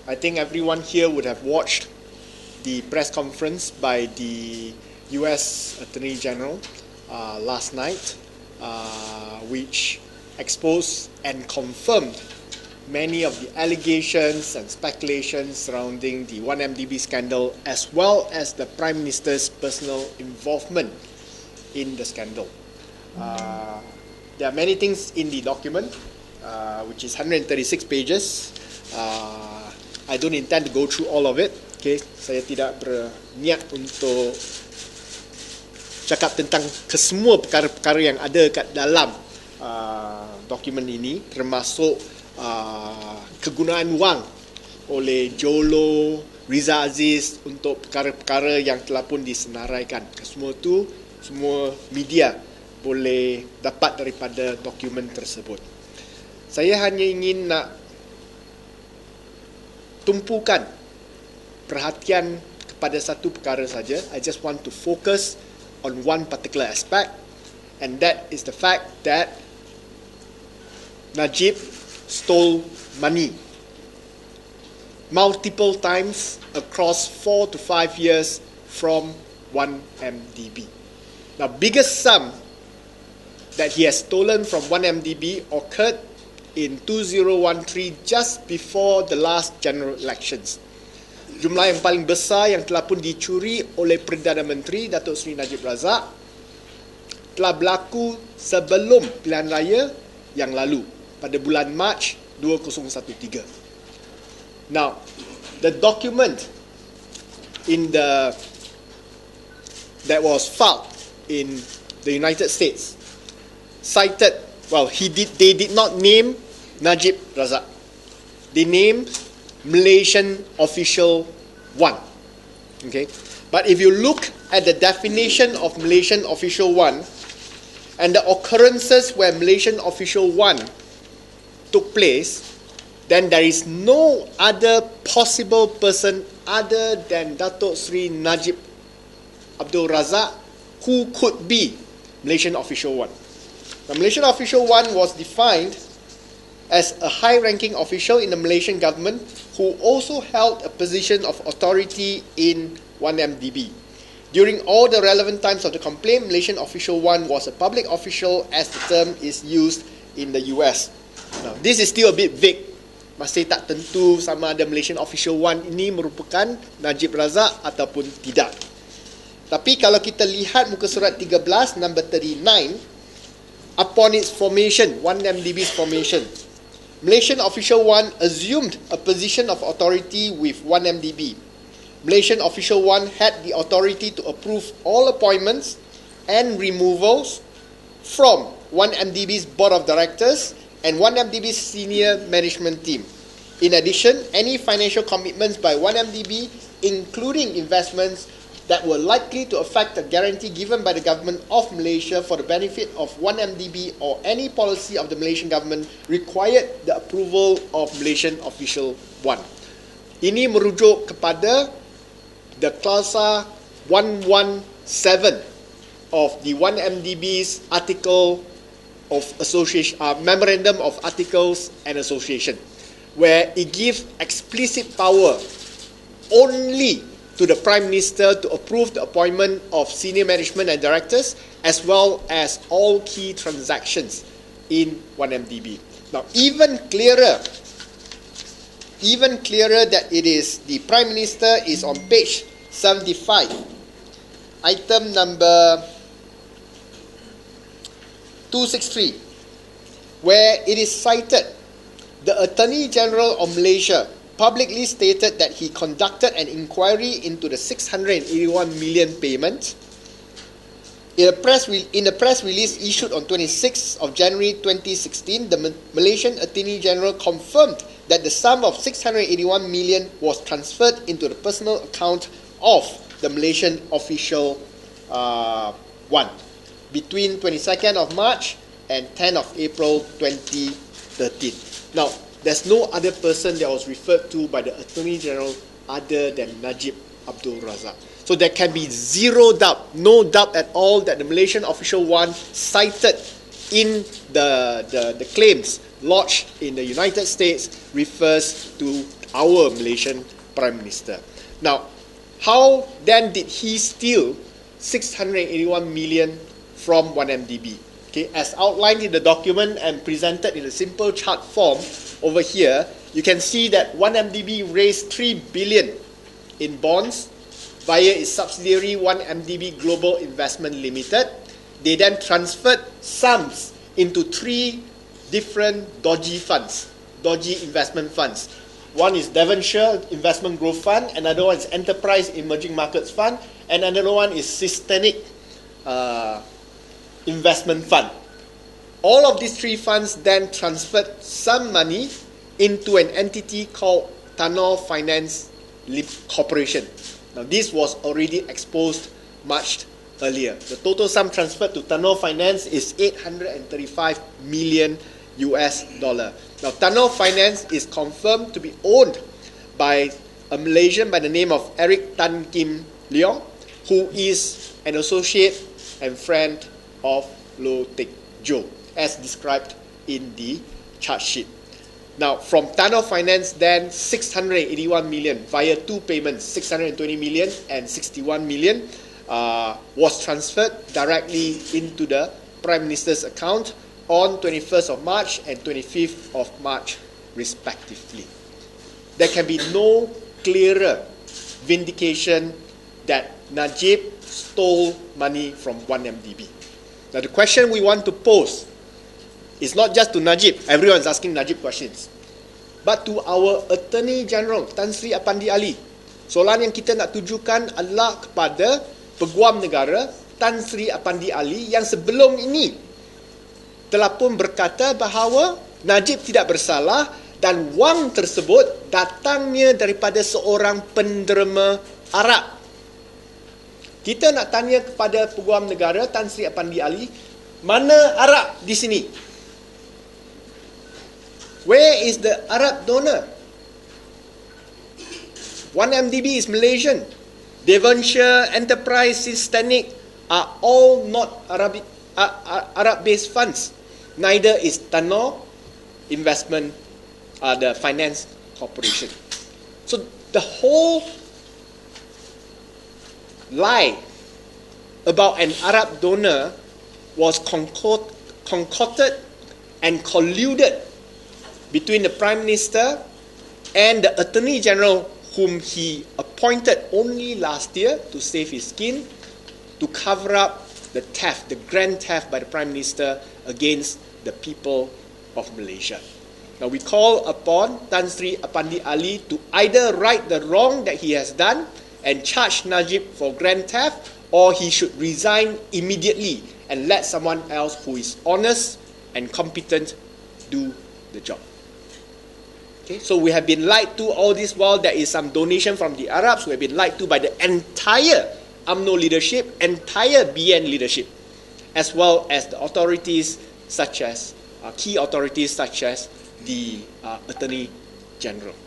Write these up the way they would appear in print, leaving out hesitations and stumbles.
I think everyone here would have watched the press conference by the US Attorney General last night, which exposed and confirmed many of the allegations and speculations surrounding the 1MDB scandal, as well as the Prime Minister's personal involvement in the scandal. There are many things in the document, which is 136 pages. I don't intend to go through all of it. Okay, saya tidak berniat untuk cakap tentang kesemua perkara-perkara yang ada kat dalam dokumen ini, termasuk kegunaan wang oleh Jolo, Riza Aziz untuk perkara-perkara yang telah pun disenaraikan. Semua itu, semua media boleh dapat daripada dokumen tersebut. Saya hanya ingin nak tumpukan perhatian kepada satu perkara saja. I just want to focus on one particular aspect, and that is the fact that Najib stole money multiple times across 4 to 5 years from 1MDB. Now, biggest sum that he has stolen from 1MDB occurred in 2013, just before the last general elections. Jumlah yang paling besar yang telah pun dicuri oleh Perdana Menteri Datuk Seri Najib Razak telah berlaku sebelum pilihan raya yang lalu pada bulan Mac 2013. Now, the document that was filed in the United States cited, they did not name Najib Razak. They named Malaysian Official 1. Okay? But if you look at the definition of Malaysian Official 1 and the occurrences where Malaysian Official 1 took place, then there is no other possible person other than Datuk Seri Najib Abdul Razak who could be Malaysian Official 1. The Malaysian Official 1 was defined as a high-ranking official in the Malaysian government who also held a position of authority in 1MDB. During all the relevant times of the complaint, Malaysian Official 1 was a public official as the term is used in the US. Now, this is still a bit vague. Masih tak tentu sama ada Malaysian Official 1 ini merupakan Najib Razak ataupun tidak. Tapi kalau kita lihat muka surat 13, number 39, upon its formation, 1MDB's formation, Malaysian Official 1 assumed a position of authority with 1MDB. Malaysian Official 1 had the authority to approve all appointments and removals from 1MDB's board of directors and 1MDB's senior management team. In addition, any financial commitments by 1MDB, including investments that were likely to affect the guarantee given by the government of Malaysia for the benefit of 1MDB or any policy of the Malaysian government, required the approval of Malaysian Official 1. Ini merujuk kepada the Clause 117 of the 1MDB's Article of Association, Memorandum of Articles and Association, where it gives explicit power only to the Prime Minister to approve the appointment of senior management and directors, as well as all key transactions in 1MDB. Now, even clearer that it is the Prime Minister is on page 75, item number 263, where it is cited, the Attorney General of Malaysia publicly stated that he conducted an inquiry into the 681 million payment. In a press release issued on 26th of January 2016, the Malaysian Attorney General confirmed that the sum of 681 million was transferred into the personal account of the Malaysian Official 1 between 22nd of March and 10th of April 2013. Now, there's no other person that was referred to by the Attorney General other than Najib Abdul Razak. So there can be zero doubt, no doubt at all that the Malaysian Official 1 cited in the claims lodged in the United States refers to our Malaysian Prime Minister. Now, how then did he steal 681 million from 1MDB? Okay, as outlined in the document and presented in a simple chart form over here, you can see that 1MDB raised 3 billion in bonds via its subsidiary 1MDB Global Investment Limited. They then transferred sums into 3 different dodgy funds, dodgy investment funds. One is Devonshire Investment Growth Fund, another one is Enterprise Emerging Markets Fund, and another one is Systemic Investment Fund. All of these 3 funds then transferred some money into an entity called Tanor Finance Corporation. Now, this was already exposed much earlier. The total sum transferred to Tanor Finance is $835 million. Now, Tanor Finance is confirmed to be owned by a Malaysian by the name of Eric Tan Kim Leong, who is an associate and friend of Low Teck Jo, as described in the chart sheet. Now, from Tanor Finance, then 681 million via 2 payments, 620 million and 61 million, was transferred directly into the Prime Minister's account on 21st of March and 25th of March, respectively. There can be no clearer vindication that Najib stole money from 1MDB. Now, the question we want to pose is not just to Najib, everyone's asking Najib questions, but to our Attorney General, Tan Sri Apandi Ali. Soalan yang kita nak tujukan adalah kepada Peguam Negara, Tan Sri Apandi Ali, yang sebelum ini telah pun berkata bahawa Najib tidak bersalah dan wang tersebut datangnya daripada seorang penderma Arab. Kita nak tanya kepada Peguam Negara Tan Sri Apandi Ali, mana Arab di sini? Where is the Arab donor? 1MDB is Malaysian. Devonshire, Enterprise, Systemic are all not Arab-based funds. Neither is Tanor Investment, the Finance Corporation. So the whole lie about an Arab donor was concocted and colluded between the Prime Minister and the Attorney General, whom he appointed only last year to save his skin, to cover up the theft, the grand theft by the Prime Minister against the people of Malaysia. Now, we call upon Tan Sri Apandi Ali to either right the wrong that he has done and charge Najib for grand theft, or he should resign immediately and let someone else who is honest and competent do the job. Okay, so we have been lied to all this while. There is some donation from the Arabs. We have been lied to by the entire UMNO leadership, entire BN leadership, as well as the authorities such as, key authorities such as the Attorney General.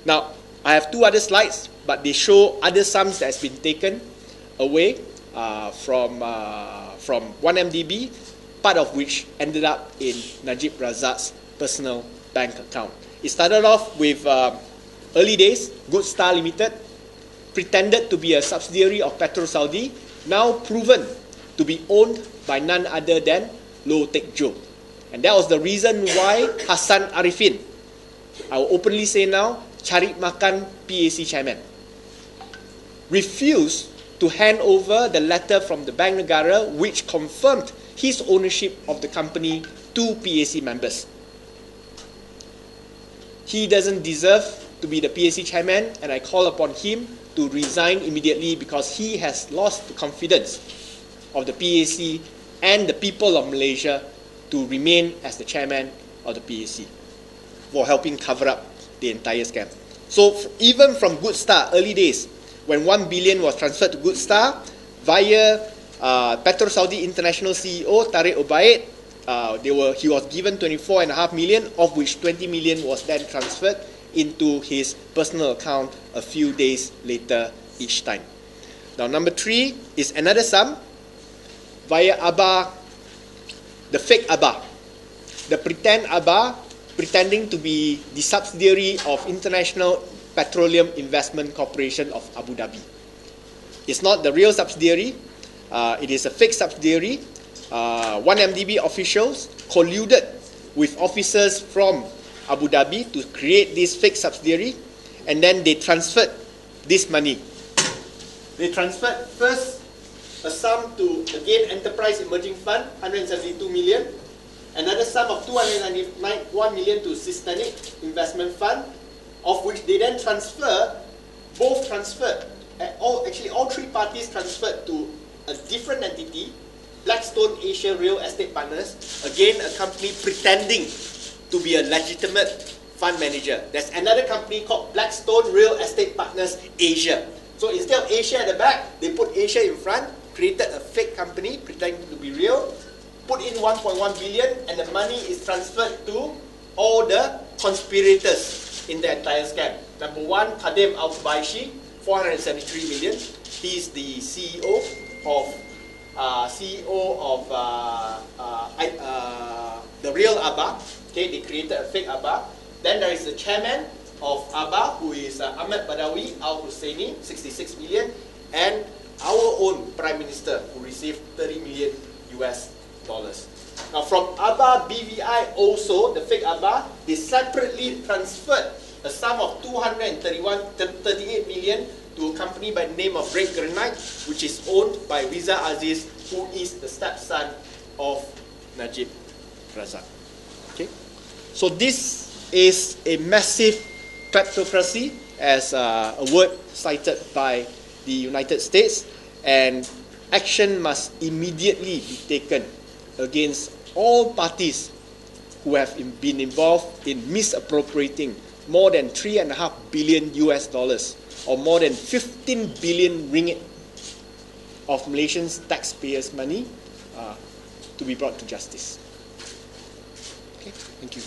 Now, I have 2 other slides, but they show other sums that has been taken away from 1MDB, part of which ended up in Najib Razak's personal bank account. It started off with early days, Good Star Limited, pretended to be a subsidiary of Petro Saudi, now proven to be owned by none other than Low Teck Jo. And that was the reason why Hassan Arifin, I will openly say now, cari makan PAC chairman, refused to hand over the letter from the Bank Negara which confirmed his ownership of the company to PAC members. He doesn't deserve to be the PAC chairman, and I call upon him to resign immediately because he has lost the confidence of the PAC and the people of Malaysia to remain as the chairman of the PAC for helping cover up the entire scam. So even from Good Star, early days, when 1 billion was transferred to Good Star via Petro Saudi International CEO Tariq Obaid, he was given 24.5 million, of which 20 million was then transferred into his personal account a few days later each time. Now, number 3 is another sum via Abah, the fake Abah, the pretend Abah, pretending to be the subsidiary of International Petroleum Investment Corporation of Abu Dhabi. It's not the real subsidiary. It is a fake subsidiary. 1MDB officials colluded with officers from Abu Dhabi to create this fake subsidiary, and then they transferred this money. They transferred first a sum to, again, Enterprise Emerging Fund, 172 million. Another sum of 291 million to Systemic Investment Fund, of which they then all three parties transferred to a different entity, Blackstone Asia Real Estate Partners, again a company pretending to be a legitimate fund manager. There's another company called Blackstone Real Estate Partners Asia. So instead of Asia at the back, they put Asia in front, created a fake company pretending to be real, put in 1.1 billion, and the money is transferred to all the conspirators in the entire scam. Number one, Kadim Al-Kubaishi, 473 million. He's the CEO of the real ABBA. Okay, they created a fake ABBA. Then there is the chairman of ABBA, who is Ahmed Badawi Al-Husseini, 66 million, and our own Prime Minister, who received 30 million US dollars. Now from ABBA BVI also, the fake ABBA, they separately transferred a sum of 38 million to a company by the name of Red Granite, which is owned by Riza Aziz, who is the stepson of Najib Razak. Okay, so this is a massive kleptocracy, as a word cited by the United States, and action must immediately be taken against all parties who have been involved in misappropriating more than 3.5 billion US dollars, or more than 15 billion ringgit of Malaysian taxpayers' money to be brought to justice. Okay, thank you.